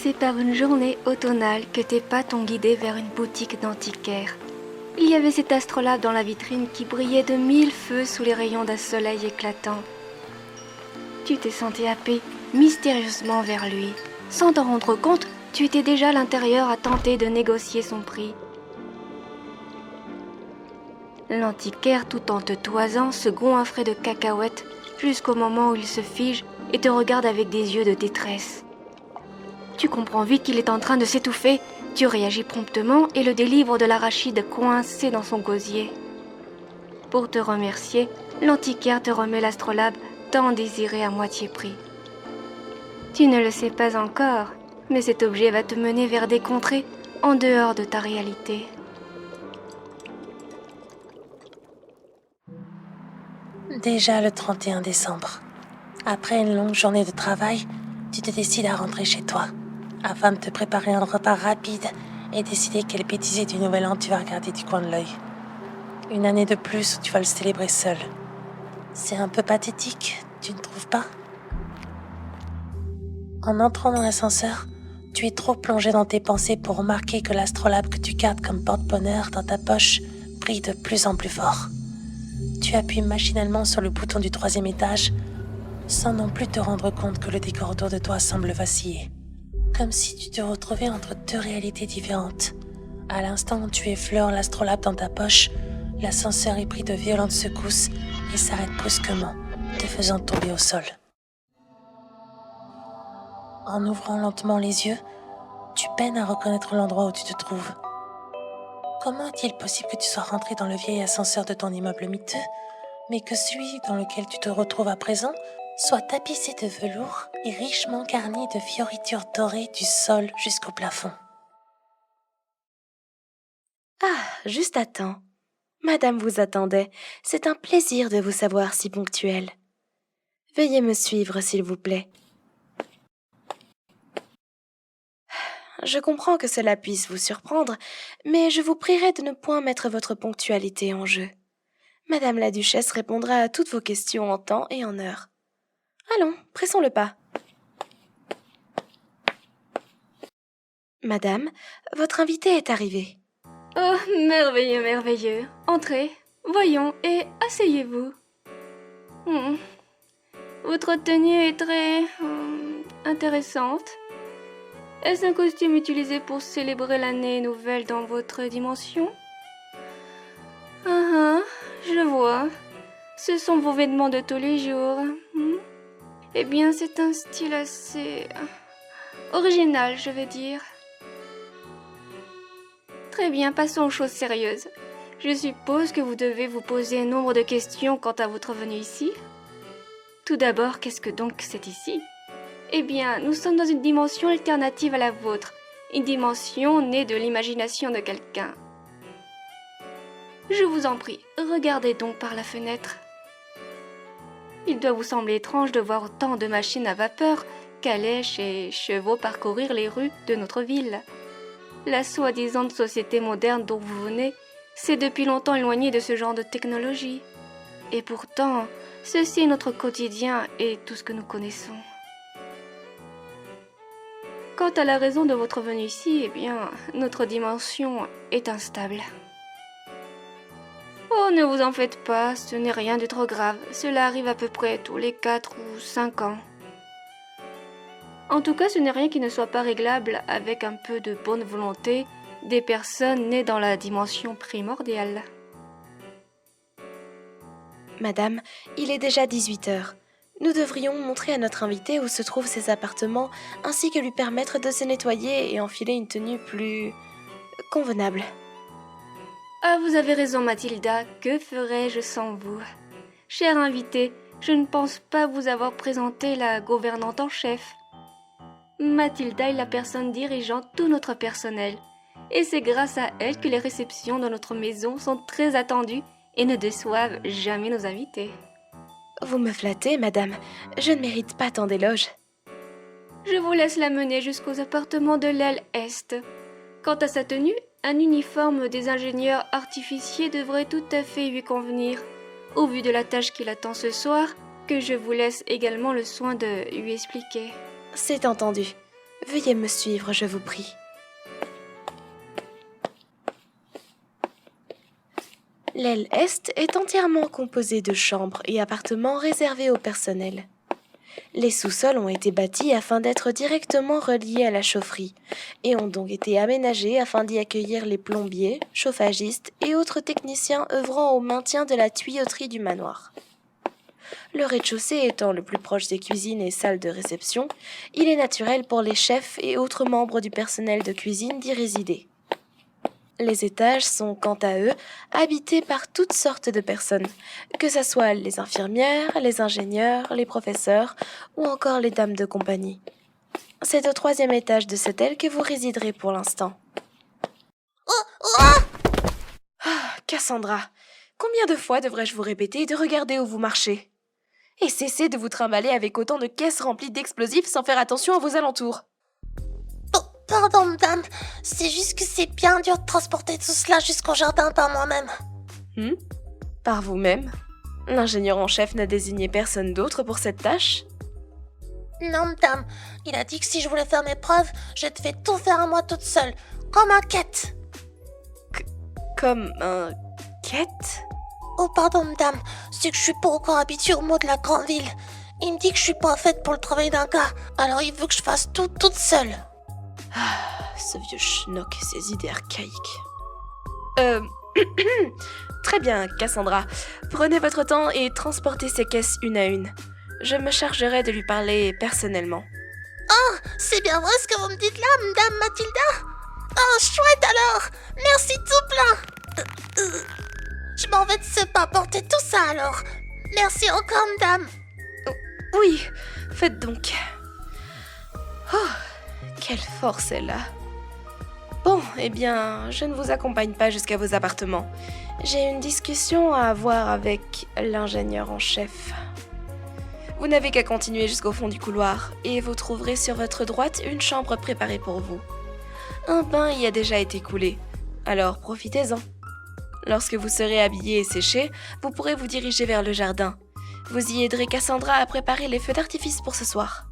c'est par une journée automnale que tes pas t'ont guidé vers une boutique d'antiquaires. Il y avait cet astrolabe dans la vitrine qui brillait de 1000 feux sous les rayons d'un soleil éclatant. Tu t'es senti happé mystérieusement vers lui. Sans t'en rendre compte, tu étais déjà à l'intérieur à tenter de négocier son prix. L'antiquaire, tout en te toisant, se goinfrait de cacahuètes jusqu'au moment où il se fige et te regarde avec des yeux de détresse. Tu comprends vite qu'il est en train de s'étouffer. Tu réagis promptement et le délivres de l'arachide coincé dans son gosier. Pour te remercier, l'antiquaire te remet l'astrolabe tant désiré à moitié prix. Tu ne le sais pas encore, mais cet objet va te mener vers des contrées en dehors de ta réalité. Déjà le 31 décembre. Après une longue journée de travail, tu te décides à rentrer chez toi, afin de te préparer un repas rapide et décider quelle bêtise du nouvel an tu vas regarder du coin de l'œil. Une année de plus où tu vas le célébrer seul. C'est un peu pathétique, tu ne trouves pas? En entrant dans l'ascenseur, tu es trop plongé dans tes pensées pour remarquer que l'astrolabe que tu gardes comme porte-bonheur dans ta poche brille de plus en plus fort. Tu appuies machinalement sur le bouton du 3e étage, sans non plus te rendre compte que le décor autour de toi semble vaciller. Comme si tu te retrouvais entre deux réalités différentes. À l'instant où tu effleures l'astrolabe dans ta poche, l'ascenseur est pris de violentes secousses et s'arrête brusquement, te faisant tomber au sol. En ouvrant lentement les yeux, tu peines à reconnaître l'endroit où tu te trouves. Comment est-il possible que tu sois rentré dans le vieil ascenseur de ton immeuble miteux, mais que celui dans lequel tu te retrouves à présent soit tapissé de velours et richement garni de fioritures dorées du sol jusqu'au plafond? Ah, juste à temps. Madame vous attendait. C'est un plaisir de vous savoir si ponctuelle. Veuillez me suivre, s'il vous plaît. Je comprends que cela puisse vous surprendre, mais je vous prierai de ne point mettre votre ponctualité en jeu. Madame la duchesse répondra à toutes vos questions en temps et en heure. Allons, pressons le pas. Madame, votre invité est arrivé. Oh, merveilleux, merveilleux. Entrez, voyons et asseyez-vous. Votre tenue est très intéressante. Est-ce un costume utilisé pour célébrer l'année nouvelle dans votre dimension? Je vois. Ce sont vos vêtements de tous les jours. Eh bien, c'est un style assez original, je veux dire. Très bien, passons aux choses sérieuses. Je suppose que vous devez vous poser un nombre de questions quant à votre venue ici. Tout d'abord, qu'est-ce que donc c'est ici? Eh bien, nous sommes dans une dimension alternative à la vôtre, une dimension née de l'imagination de quelqu'un. Je vous en prie, regardez donc par la fenêtre. Il doit vous sembler étrange de voir autant de machines à vapeur, calèches et chevaux parcourir les rues de notre ville. La soi-disant société moderne dont vous venez s'est depuis longtemps éloignée de ce genre de technologie. Et pourtant, ceci est notre quotidien et tout ce que nous connaissons. Quant à la raison de votre venue ici, eh bien, notre dimension est instable. Oh, ne vous en faites pas, ce n'est rien de trop grave. Cela arrive à peu près tous les 4 ou 5 ans. En tout cas, ce n'est rien qui ne soit pas réglable avec un peu de bonne volonté des personnes nées dans la dimension primordiale. Madame, il est déjà 18 heures. Nous devrions montrer à notre invité où se trouvent ses appartements, ainsi que lui permettre de se nettoyer et enfiler une tenue plus convenable. Ah, vous avez raison, Mathilda. Que ferais-je sans vous? Cher invité, je ne pense pas vous avoir présenté la gouvernante en chef. Mathilda est la personne dirigeant tout notre personnel. Et c'est grâce à elle que les réceptions dans notre maison sont très attendues et ne déçoivent jamais nos invités. Vous me flattez, madame. Je ne mérite pas tant d'éloges. Je vous laisse la mener jusqu'aux appartements de l'aile Est. Quant à sa tenue, un uniforme des ingénieurs artificiers devrait tout à fait lui convenir, au vu de la tâche qui l'attend ce soir, que je vous laisse également le soin de lui expliquer. C'est entendu. Veuillez me suivre, je vous prie. L'aile Est est entièrement composée de chambres et appartements réservés au personnel. Les sous-sols ont été bâtis afin d'être directement reliés à la chaufferie et ont donc été aménagés afin d'y accueillir les plombiers, chauffagistes et autres techniciens œuvrant au maintien de la tuyauterie du manoir. Le rez-de-chaussée étant le plus proche des cuisines et salles de réception, il est naturel pour les chefs et autres membres du personnel de cuisine d'y résider. Les étages sont, quant à eux, habités par toutes sortes de personnes, que ce soit les infirmières, les ingénieurs, les professeurs ou encore les dames de compagnie. C'est au 3e étage de cette aile que vous résiderez pour l'instant. Cassandra, combien de fois devrais-je vous répéter de regarder où vous marchez ? Et cessez de vous trimballer avec autant de caisses remplies d'explosifs sans faire attention à vos alentours. Pardon, madame. C'est juste que c'est bien dur de transporter tout cela jusqu'au jardin par moi-même. Par vous-même ? L'ingénieur en chef n'a désigné personne d'autre pour cette tâche ? Non, madame. Il a dit que si je voulais faire mes preuves, je devais tout faire à moi toute seule, comme un quête. Comme un quête ? Oh, pardon, madame. C'est que je suis pas encore habituée aux mots de la grande ville. Il me dit que je suis pas faite pour le travail d'un gars, alors il veut que je fasse tout toute seule. Ce vieux schnock et ses idées archaïques. Très bien, Cassandra. Prenez votre temps et transportez ces caisses une à une. Je me chargerai de lui parler personnellement. Oh, c'est bien vrai ce que vous me dites là, madame Mathilda ? Oh, chouette alors. Merci tout plein. Je m'en vais de ce pas porter tout ça alors. Merci encore, madame. Oui, faites donc. Oh, quelle force elle a. Bon, eh bien, je ne vous accompagne pas jusqu'à vos appartements. J'ai une discussion à avoir avec l'ingénieur en chef. Vous n'avez qu'à continuer jusqu'au fond du couloir et vous trouverez sur votre droite une chambre préparée pour vous. Un bain y a déjà été coulé, alors profitez-en. Lorsque vous serez habillé et séché, vous pourrez vous diriger vers le jardin. Vous y aiderez Cassandra à préparer les feux d'artifice pour ce soir.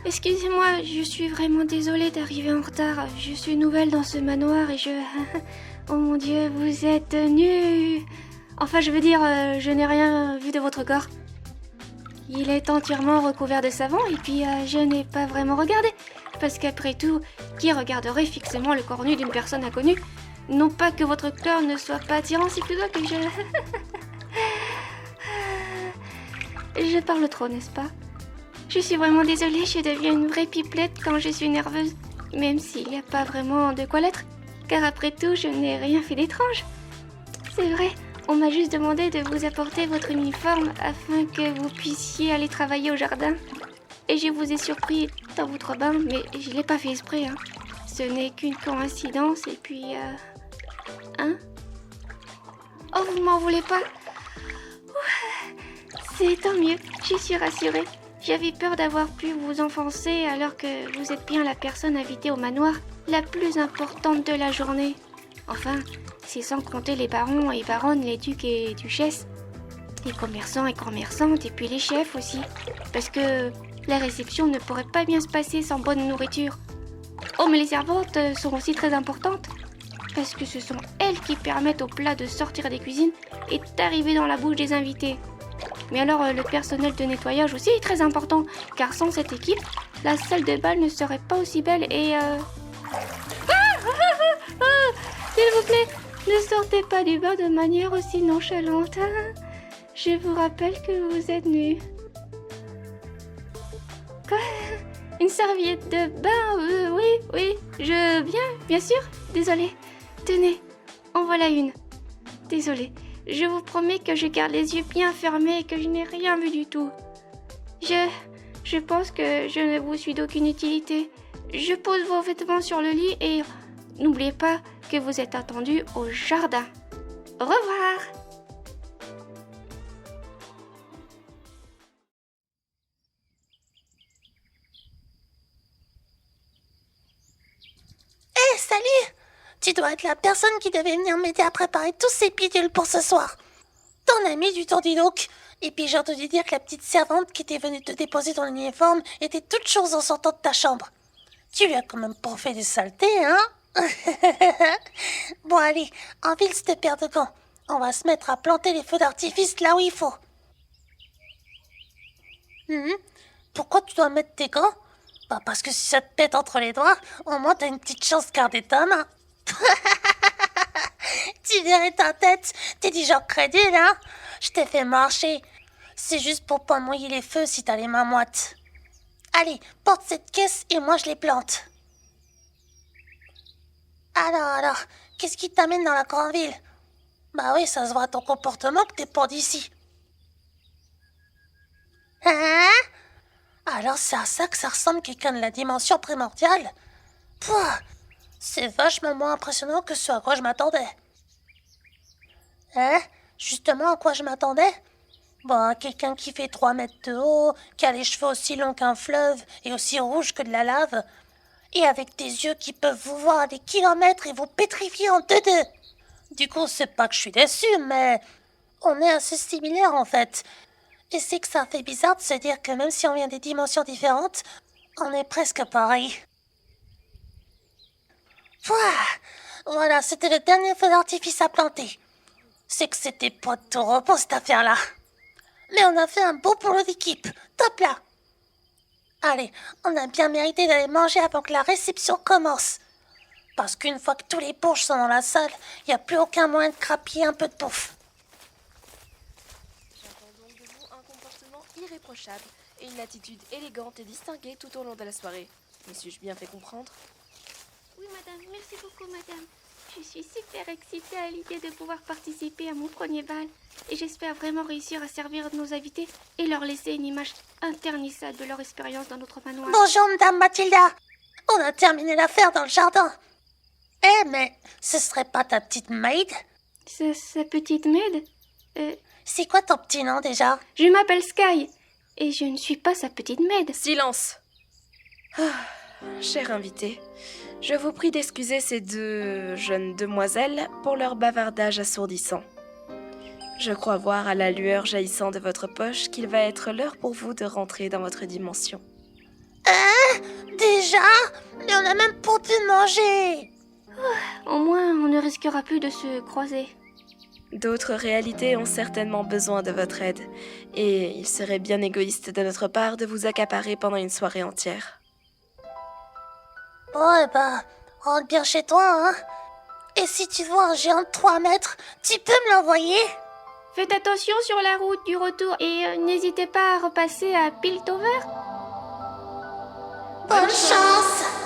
Excusez-moi, je suis vraiment désolée d'arriver en retard. Je suis nouvelle dans ce manoir et je... Oh mon Dieu, vous êtes nus. Enfin, je veux dire, je n'ai rien vu de votre corps. Il est entièrement recouvert de savon et puis je n'ai pas vraiment regardé. Parce qu'après tout, qui regarderait fixement le corps nu d'une personne inconnue ? Non pas que votre corps ne soit pas attirant, c'est plutôt que je... Je parle trop, n'est-ce pas ? Je suis vraiment désolée, je deviens une vraie pipelette quand je suis nerveuse. Même s'il n'y a pas vraiment de quoi l'être. Car après tout, je n'ai rien fait d'étrange. C'est vrai, on m'a juste demandé de vous apporter votre uniforme afin que vous puissiez aller travailler au jardin. Et je vous ai surpris dans votre bain, mais je l'ai pas fait exprès, hein. Ce n'est qu'une coïncidence et puis... Hein ? Oh, vous m'en voulez pas ? C'est tant mieux, je suis rassurée. J'avais peur d'avoir pu vous enfoncer alors que vous êtes bien la personne invitée au manoir la plus importante de la journée. Enfin, c'est sans compter les barons et baronnes, les ducs et duchesses, les commerçants et commerçantes et puis les chefs aussi. Parce que la réception ne pourrait pas bien se passer sans bonne nourriture. Oh, mais les servantes sont aussi très importantes. Parce que ce sont elles qui permettent au plat de sortir des cuisines et d'arriver dans la bouche des invités. Mais alors, le personnel de nettoyage aussi est très important, car sans cette équipe, la salle de bal ne serait pas aussi belle et... S'il vous plaît, ne sortez pas du bain de manière aussi nonchalante. Je vous rappelle que vous êtes nus. Quoi ? Une serviette de bain ? Oui, je viens, bien sûr. Désolée. Tenez, en voilà une. Désolée. Je vous promets que je garde les yeux bien fermés et que je n'ai rien vu du tout. Je pense que je ne vous suis d'aucune utilité. Je pose vos vêtements sur le lit et n'oubliez pas que vous êtes attendu au jardin. Au revoir. Hé, salut! Tu dois être la personne qui devait venir m'aider à préparer tous ces pilules pour ce soir. Ton ami du temps, dis donc. Et puis j'ai entendu dire que la petite servante qui était venue te déposer ton uniforme était toute chose en sortant de ta chambre. Tu lui as quand même pas fait des saletés, hein? Bon allez, enfile cette paire de gants. On va se mettre à planter les feux d'artifice là où il faut. Pourquoi tu dois mettre tes gants? Bah parce que si ça te pète entre les doigts, au moins t'as une petite chance de garder ta main. Tu verrais ta tête, t'es du genre crédule, hein? Je t'ai fait marcher. C'est juste pour pas mouiller les feux si t'as les mains moites. Allez, porte cette caisse et moi je les plante. Alors, qu'est-ce qui t'amène dans la grande ville? Bah oui, ça se voit à ton comportement que t'es pas d'ici. Hein? Alors c'est à ça que ça ressemble quelqu'un de la dimension primordiale? Pouah, c'est vachement moins impressionnant que ce à quoi je m'attendais. Hein? Justement à quoi je m'attendais? Bon, quelqu'un qui fait 3 mètres de haut, qui a les cheveux aussi longs qu'un fleuve et aussi rouges que de la lave, et avec des yeux qui peuvent vous voir à des kilomètres et vous pétrifier en deux. Du coup, c'est pas que je suis déçu, mais on est assez similaires en fait. Et c'est que ça fait bizarre de se dire que même si on vient des dimensions différentes, on est presque pareil. Voilà, c'était le dernier feu d'artifice à planter. C'est que c'était pas de tout repos cette affaire-là. Mais on a fait un beau boulot d'équipe. Top là. Allez, on a bien mérité d'aller manger avant que la réception commence. Parce qu'une fois que tous les bourges sont dans la salle, il n'y a plus aucun moyen de crapiller un peu de bouffe. J'attends donc de vous un comportement irréprochable et une attitude élégante et distinguée tout au long de la soirée. Me suis-je bien fait comprendre? Oui, madame, merci beaucoup, madame. Je suis super excitée à l'idée de pouvoir participer à mon premier bal. Et j'espère vraiment réussir à servir nos invités et leur laisser une image internissable de leur expérience dans notre manoir. Bonjour, Madame Mathilda. On a terminé l'affaire dans le jardin. Mais ce serait pas ta petite maid? Sa petite maid C'est quoi ton petit nom déjà? Je m'appelle Sky. Et je ne suis pas sa petite maid. Silence! Cher invité, je vous prie d'excuser ces deux jeunes demoiselles pour leur bavardage assourdissant. Je crois voir à la lueur jaillissant de votre poche qu'il va être l'heure pour vous de rentrer dans votre dimension. Déjà? Mais on a même pas pu manger. Au moins, on ne risquera plus de se croiser. D'autres réalités ont certainement besoin de votre aide, et il serait bien égoïste de notre part de vous accaparer pendant une soirée entière. Ouais, rentre bien chez toi, hein. Et si tu vois un géant de 3 mètres, tu peux me l'envoyer? Faites attention sur la route du retour et n'hésitez pas à repasser à Piltover. Bonne chance!